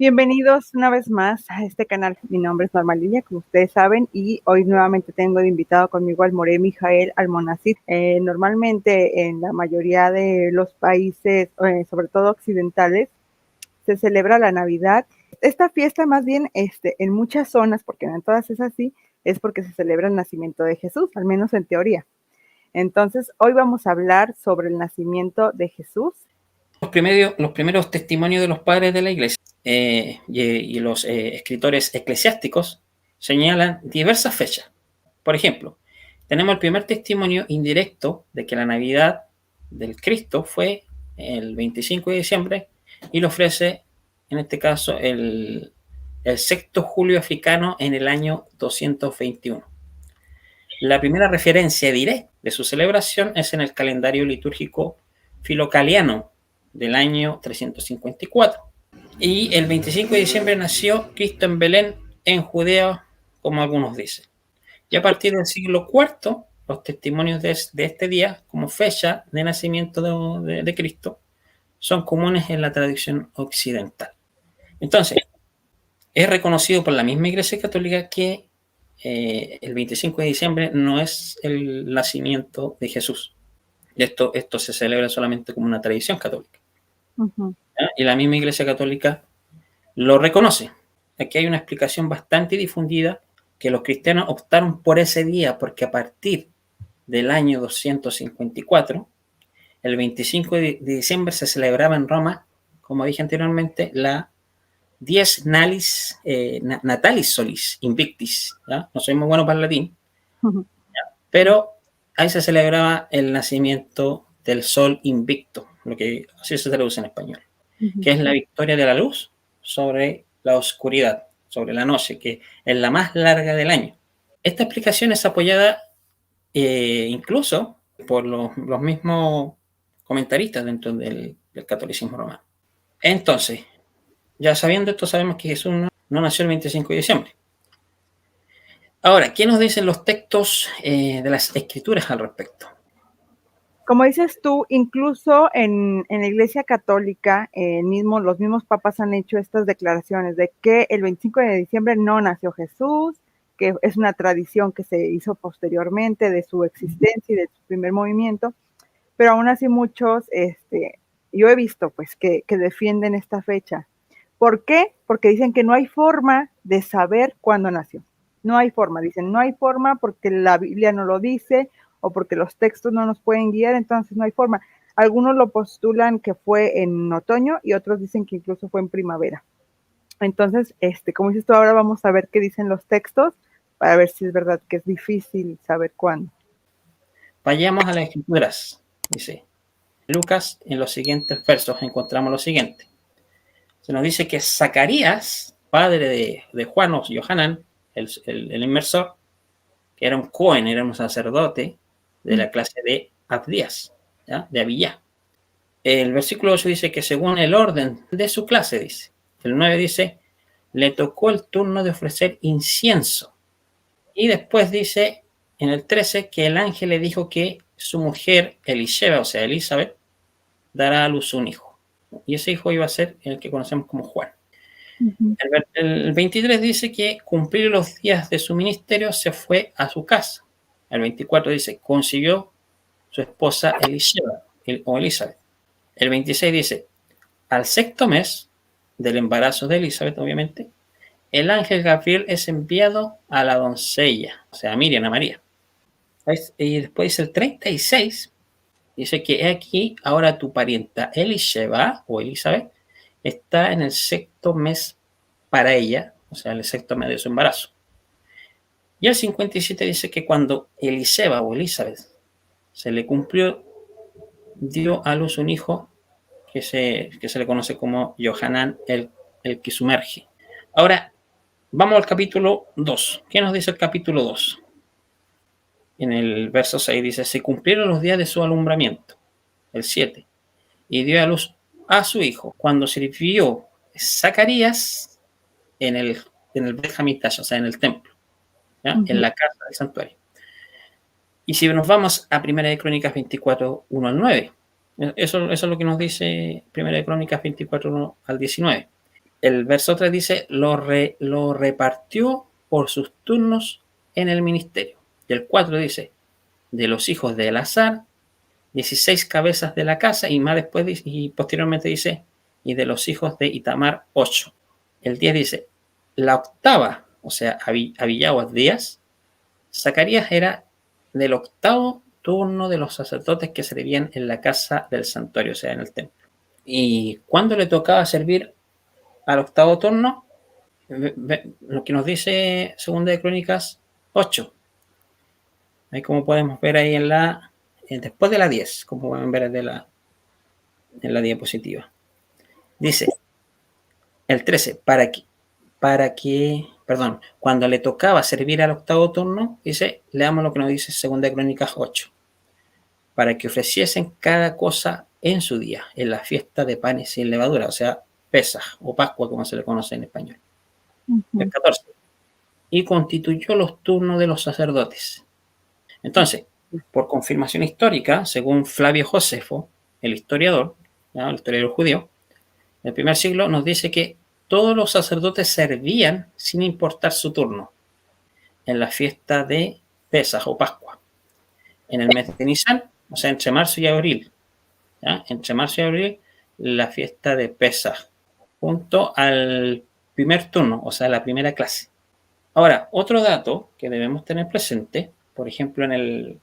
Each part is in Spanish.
Bienvenidos una vez más a este canal. Mi nombre es Norma Lilia, como ustedes saben, y hoy nuevamente tengo de invitado conmigo al Moré Mijael Almonacid. Normalmente en la mayoría de los países, sobre todo occidentales, se celebra la Navidad. Esta fiesta más bien en muchas zonas, porque no en todas es así, es porque se celebra el nacimiento de Jesús, al menos en teoría. Entonces, hoy vamos a hablar sobre el nacimiento de Jesús. Los primeros testimonios de los padres de la Iglesia y los escritores eclesiásticos señalan diversas fechas. Por ejemplo, tenemos el primer testimonio indirecto de que la Navidad del Cristo fue el 25 de diciembre y lo ofrece, en este caso, el sexto julio africano en el año 221. La primera referencia directa de su celebración es en el calendario litúrgico filocaliano del año 354. Y el 25 de diciembre nació Cristo en Belén, en Judea, como algunos dicen. Y a partir del siglo IV, los testimonios de este día, como fecha de nacimiento de Cristo, son comunes en la tradición occidental. Entonces, es reconocido por la misma Iglesia Católica que el 25 de diciembre no es el nacimiento de Jesús. Esto se celebra solamente como una tradición católica. Y la misma Iglesia Católica lo reconoce. Aquí hay una explicación bastante difundida que los cristianos optaron por ese día porque a partir del año 254, el 25 de diciembre se celebraba en Roma, como dije anteriormente, la Dies Natalis Solis Invictis. ¿Ya? No soy muy bueno para el latín, pero ahí se celebraba el nacimiento del sol invicto, lo que así se traduce en español, que es la victoria de la luz sobre la oscuridad, sobre la noche, que es la más larga del año. Esta explicación es apoyada incluso por los mismos comentaristas dentro del catolicismo romano. Entonces, ya sabiendo esto, sabemos que Jesús no nació el 25 de diciembre. Ahora, ¿qué nos dicen los textos de las escrituras al respecto? Como dices tú, incluso en la Iglesia Católica, los mismos papas han hecho estas declaraciones de que el 25 de diciembre no nació Jesús, que es una tradición que se hizo posteriormente de su existencia y de su primer movimiento, pero aún así muchos, yo he visto pues que defienden esta fecha. ¿Por qué? Porque dicen que no hay forma de saber cuándo nació. No hay forma, dicen, no hay forma porque la Biblia no lo dice o porque los textos no nos pueden guiar, entonces no hay forma. Algunos lo postulan que fue en otoño y otros dicen que incluso fue en primavera. Entonces, como dices tú, ahora vamos a ver qué dicen los textos para ver si es verdad que es difícil saber cuándo. Vayamos a las escrituras. Dice Lucas, en los siguientes versos encontramos lo siguiente. Se nos dice que Zacarías, padre de Juan o Johanan, el inmersor, que era un Cohen, era un sacerdote de la clase de Abdías, ¿ya? De Abiyá. El versículo 8 dice que según el orden de su clase, dice. El 9 dice, le tocó el turno de ofrecer incienso. Y después dice, en el 13, que el ángel le dijo que su mujer, Elisheba, o sea, Elizabeth, dará a luz un hijo. Y ese hijo iba a ser el que conocemos como Juan. El 23 dice que cumplir los días de su ministerio se fue a su casa. El 24 dice, concibió su esposa Elisheba, o Elizabeth. El 26 dice, al sexto mes del embarazo de Elizabeth, obviamente, el ángel Gabriel es enviado a la doncella, o sea, a Miriam, a María. Y después dice el 36, dice que aquí ahora tu parienta Elisheba, o Elizabeth, está en el sexto mes para ella, o sea, el sexto mes de su embarazo. Y el 57 dice que cuando Elisheba o Elizabeth se le cumplió, dio a luz un hijo que se le conoce como Johanan el que sumerge. Ahora, vamos al capítulo 2. ¿Qué nos dice el capítulo 2? En el verso 6 dice, se cumplieron los días de su alumbramiento, el 7, y dio a luz a su hijo cuando sirvió Zacarías en el Beth Hamikdash, o sea, en el templo, ¿ya? En la casa del santuario. Y si nos vamos a Primera de Crónicas 24, 1 al 9, eso es lo que nos dice Primera de Crónicas 24, 1 al 19. el verso 3 dice, lo repartió por sus turnos en el ministerio. Y el 4 dice, de los hijos de Elazar, 16 cabezas de la casa, y más después y posteriormente dice, y de los hijos de Itamar, 8. El 10 dice, la octava, o sea, Abiyahuas Díaz, Zacarías era del octavo turno de los sacerdotes que servían en la casa del santuario, o sea, en el templo. Y cuando le tocaba servir al octavo turno, lo que nos dice Segunda de Crónicas 8. Ahí como podemos ver ahí después de la 10, como pueden ver en la diapositiva. Dice, el 13, cuando le tocaba servir al octavo turno, dice, leamos lo que nos dice Segunda de Crónicas 8, para que ofreciesen cada cosa en su día, en la fiesta de panes sin levadura, o sea, Pesaj o Pascua, como se le conoce en español. El 14, y constituyó los turnos de los sacerdotes. Entonces, por confirmación histórica, según Flavio Josefo, el historiador judío, del primer siglo, nos dice que todos los sacerdotes servían sin importar su turno en la fiesta de Pesaj o Pascua, en el mes de Nisan, o sea, entre marzo y abril. ¿Ya? Entre marzo y abril, la fiesta de Pesaj, junto al primer turno, o sea, la primera clase. Ahora, otro dato que debemos tener presente, por ejemplo, en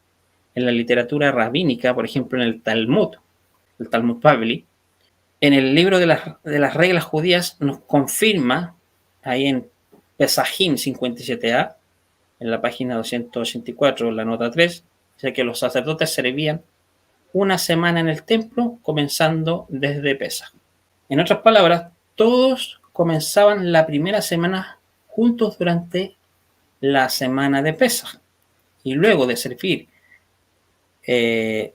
la literatura rabínica, por ejemplo, en el Talmud Bavli, en el libro de las reglas judías nos confirma, ahí en Pesajim 57a, en la página 284, la nota 3, dice que los sacerdotes servían una semana en el templo, comenzando desde Pesaj. En otras palabras, todos comenzaban la primera semana juntos durante la semana de Pesaj. Y luego de servir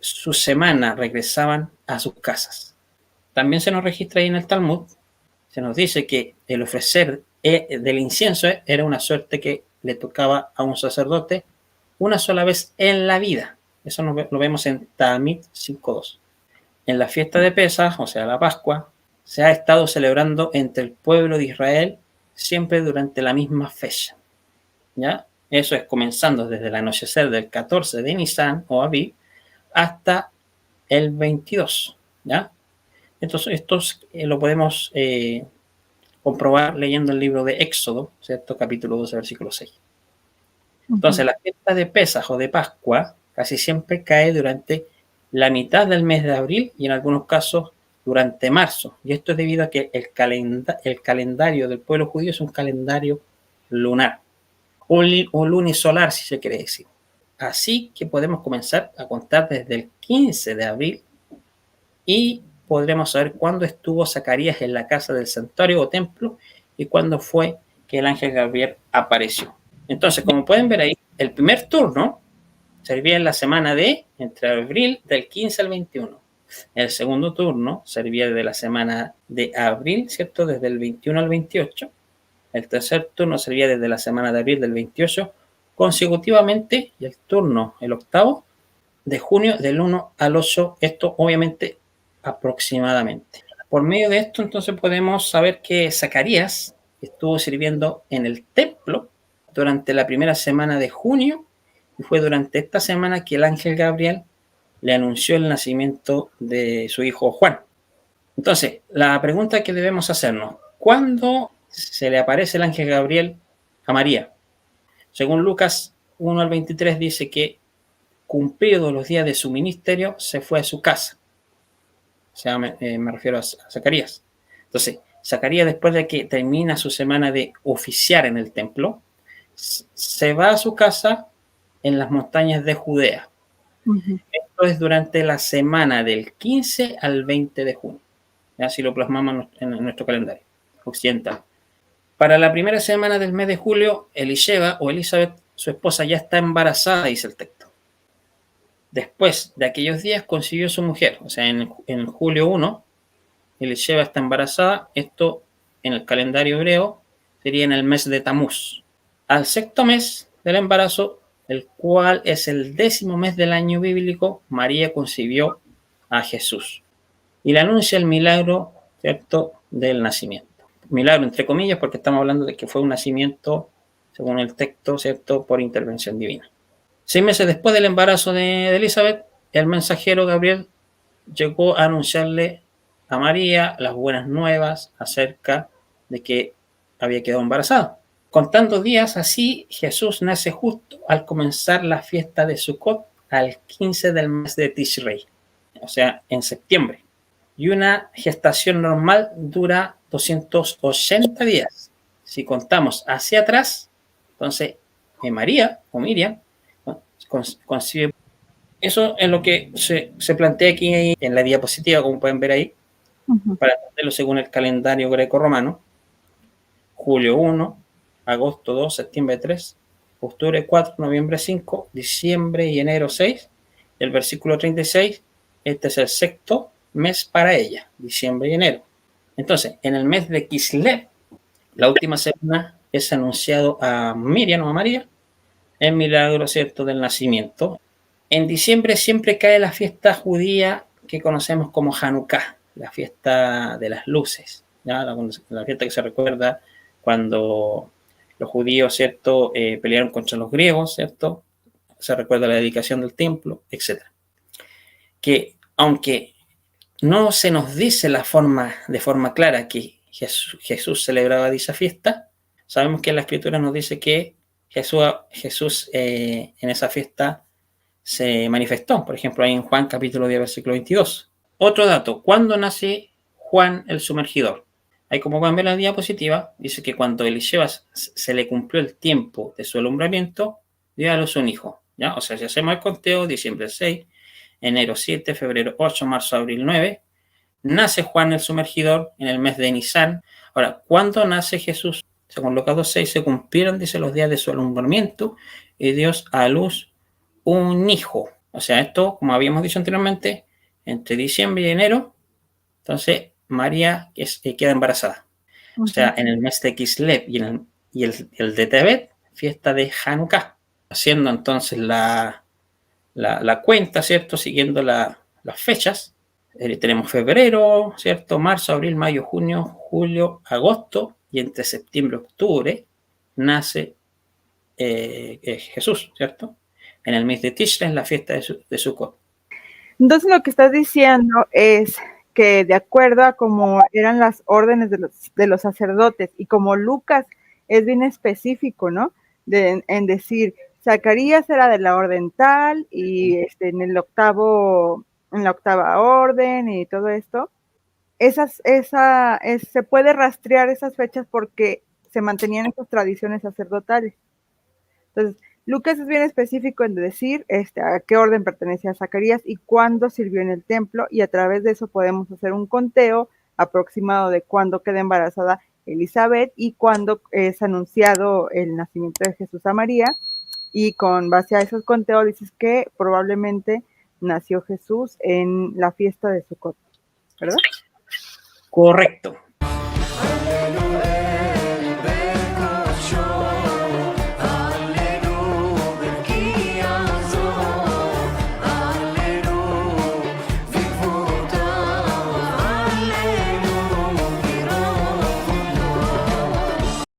su semana, regresaban a sus casas. También se nos registra ahí en el Talmud, se nos dice que el ofrecer del incienso era una suerte que le tocaba a un sacerdote una sola vez en la vida. Eso lo vemos en Tamid 5.2. En la fiesta de Pesaj, o sea, la Pascua, se ha estado celebrando entre el pueblo de Israel siempre durante la misma fecha. ¿Ya? Eso es comenzando desde el anochecer del 14 de Nisan o Aviv hasta el 22. ¿Ya? Entonces, esto lo podemos comprobar leyendo el libro de Éxodo, ¿cierto? Capítulo 12, versículo 6. Entonces, la fiesta de Pesaj o de Pascua casi siempre cae durante la mitad del mes de abril y en algunos casos durante marzo. Y esto es debido a que el calendario del pueblo judío es un calendario lunar o lunisolar, si se quiere decir. Así que podemos comenzar a contar desde el 15 de abril y podremos saber cuándo estuvo Zacarías en la casa del santuario o templo y cuándo fue que el ángel Gabriel apareció. Entonces, como pueden ver ahí, el primer turno servía en la semana entre abril del 15 al 21. El segundo turno servía desde la semana de abril, ¿cierto? Desde el 21 al 28. El tercer turno servía desde la semana de abril del 28 consecutivamente. Y el octavo, de junio del 1 al 8. Esto obviamente aproximadamente. Por medio de esto, entonces podemos saber que Zacarías estuvo sirviendo en el templo durante la primera semana de junio y fue durante esta semana que el ángel Gabriel le anunció el nacimiento de su hijo Juan. Entonces, la pregunta que debemos hacernos, ¿cuándo se le aparece el ángel Gabriel a María? Según Lucas 1 al 23 dice que cumplidos los días de su ministerio, se fue a su casa. O sea, me refiero a Zacarías. Entonces, Zacarías, después de que termina su semana de oficiar en el templo, se va a su casa en las montañas de Judea. Esto es durante la semana del 15 al 20 de junio. Así lo plasmamos en nuestro calendario occidental. Para la primera semana del mes de julio, Elisheba o Elizabeth, su esposa, ya está embarazada, dice el texto. Después de aquellos días concibió su mujer, o sea, en julio 1, Elisheba está embarazada. Esto en el calendario hebreo sería en el mes de Tamuz. Al sexto mes del embarazo, el cual es el 10º mes del año bíblico, María concibió a Jesús y le anuncia el milagro, ¿cierto?, del nacimiento. milagro entre comillas, porque estamos hablando de que fue un nacimiento, según el texto, ¿cierto?, por intervención divina. 6 meses después del embarazo de Elizabeth, el mensajero Gabriel llegó a anunciarle a María las buenas nuevas acerca de que había quedado embarazada. Contando días así, Jesús nace justo al comenzar la fiesta de Sukkot, al 15 del mes de Tishrei, o sea, en septiembre. Y una gestación normal dura 280 días. Si contamos hacia atrás, entonces María o Miriam concibe. Eso es lo que se plantea aquí en la diapositiva, como pueden ver ahí, para entenderlo según el calendario greco-romano. Julio 1, agosto 2, septiembre 3, octubre 4, noviembre 5, diciembre y enero 6. El versículo 36, este es el sexto mes para ella, diciembre y enero. Entonces, en el mes de Kislev, la última semana, es anunciado a Miriam o a María el milagro, ¿cierto?, del nacimiento. En diciembre siempre cae la fiesta judía que conocemos como Hanukkah, la fiesta de las luces, ¿ya? La fiesta que se recuerda cuando los judíos, ¿cierto?, pelearon contra los griegos, ¿cierto? Se recuerda la dedicación del templo, etc. Que aunque no se nos dice de forma clara que Jesús celebraba dicha fiesta, sabemos que la Escritura nos dice que Jesús en esa fiesta se manifestó, por ejemplo, ahí en Juan capítulo 10, versículo 22. Otro dato, ¿cuándo nace Juan el Sumergidor? Ahí, como pueden ver en la diapositiva, dice que cuando Elías se le cumplió el tiempo de su alumbramiento, dio a luz un hijo, ¿ya? O sea, si hacemos el conteo, diciembre 6, enero 7, febrero 8, marzo, abril 9, nace Juan el Sumergidor en el mes de Nisan. Ahora, ¿cuándo nace Jesús? Según Lucas 6, se cumplieron, dice, los días de su alumbramiento y dio a luz un hijo. O sea, esto, como habíamos dicho anteriormente, entre diciembre y enero, entonces María queda embarazada. O sea, en el mes de Kislev y el de Tebet, fiesta de Hanukkah. Haciendo entonces la cuenta, ¿cierto? Siguiendo las fechas. Tenemos febrero, ¿cierto? Marzo, abril, mayo, junio, julio, agosto, y entre septiembre y octubre nace Jesús, ¿cierto? En el mes de Tishrei, en la fiesta de Sukkot. Entonces lo que estás diciendo es que de acuerdo a cómo eran las órdenes de los sacerdotes y como Lucas es bien específico, ¿no? En decir, Zacarías era de la orden tal y en la octava orden y todo esto, se puede rastrear esas fechas porque se mantenían esas tradiciones sacerdotales. Entonces, Lucas es bien específico en decir a qué orden pertenecía Zacarías y cuándo sirvió en el templo, y a través de eso podemos hacer un conteo aproximado de cuándo queda embarazada Elizabeth y cuándo es anunciado el nacimiento de Jesús a María, y con base a esos conteos dices que probablemente nació Jesús en la fiesta de Sukkot, ¿verdad? Correcto.